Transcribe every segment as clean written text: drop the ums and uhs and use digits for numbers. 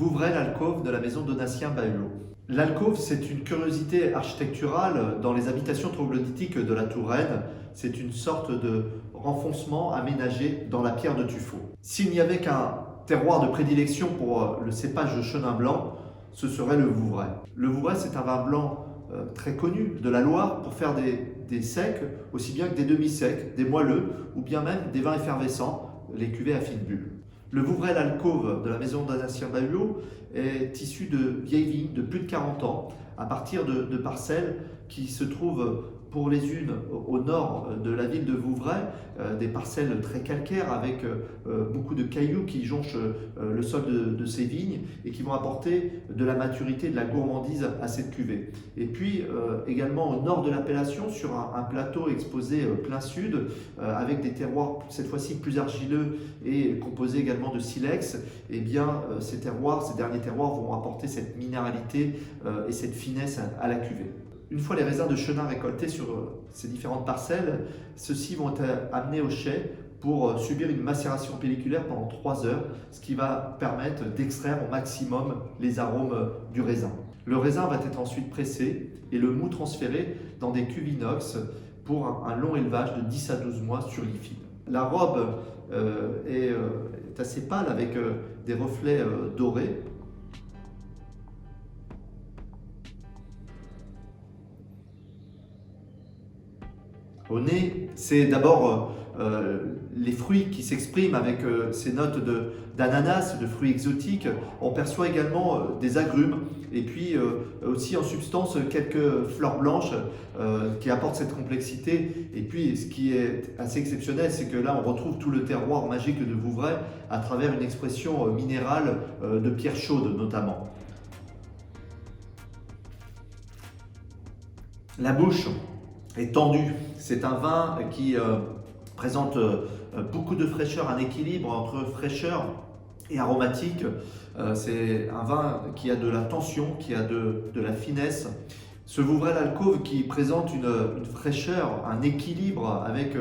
Vouvray, l'alcôve de la maison Donatien Bahuot. L'alcôve, c'est une curiosité architecturale dans les habitations troglodytiques de la Touraine. C'est une sorte de renfoncement aménagé dans la pierre de tuffeau. S'il n'y avait qu'un terroir de prédilection pour le cépage de chenin blanc, ce serait le Vouvray. Le Vouvray, c'est un vin blanc très connu de la Loire pour faire des secs, aussi bien que des demi-secs, des moelleux ou bien même des vins effervescents, les cuvées à fine bulle. Le Vouvray, l'alcôve de la maison Donatien Bahuot est issu de vieilles vignes de plus de 40 ans, à partir de parcelles qui se trouvent pour les unes au nord de la ville de Vouvray, des parcelles très calcaires avec beaucoup de cailloux qui jonchent le sol de ces vignes et qui vont apporter de la maturité, de la gourmandise à cette cuvée. Et puis également au nord de l'appellation, sur un plateau exposé plein sud, avec des terroirs cette fois-ci plus argileux et composés également de silex, eh bien ces derniers terroirs vont apporter cette minéralité et cette finesse à la cuvée. Une fois les raisins de chenin récoltés sur ces différentes parcelles, ceux-ci vont être amenés au chai pour subir une macération pelliculaire pendant 3 heures, ce qui va permettre d'extraire au maximum les arômes du raisin. Le raisin va être ensuite pressé et le mou transféré dans des cuves inox pour un long élevage de 10 à 12 mois sur liquide. La robe est assez pâle avec des reflets dorés. Au nez, c'est d'abord les fruits qui s'expriment avec ces notes d'ananas, de fruits exotiques. On perçoit également des agrumes et puis aussi en substance quelques fleurs blanches qui apportent cette complexité. Et puis ce qui est assez exceptionnel, c'est que là on retrouve tout le terroir magique de Vouvray à travers une expression minérale de pierre chaude notamment. La bouche est tendue. C'est un vin qui présente beaucoup de fraîcheur, un équilibre entre fraîcheur et aromatique. C'est un vin qui a de la tension, qui a de la finesse. Ce Vouvray, l'alcôve, qui présente une fraîcheur, un équilibre avec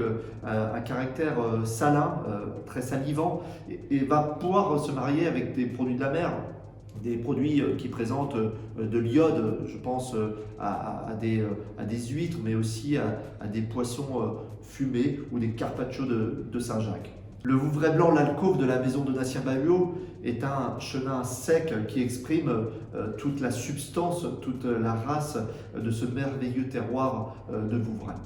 un caractère salin, très salivant, et va pouvoir se marier avec des produits de la mer. Des produits qui présentent de l'iode, je pense à des huîtres, mais aussi à des poissons fumés ou des carpaccio de Saint-Jacques. Le Vouvray blanc, l'alcôve de la maison Donatien Bahuot, est un chenin sec qui exprime toute la substance, toute la race de ce merveilleux terroir de Vouvray.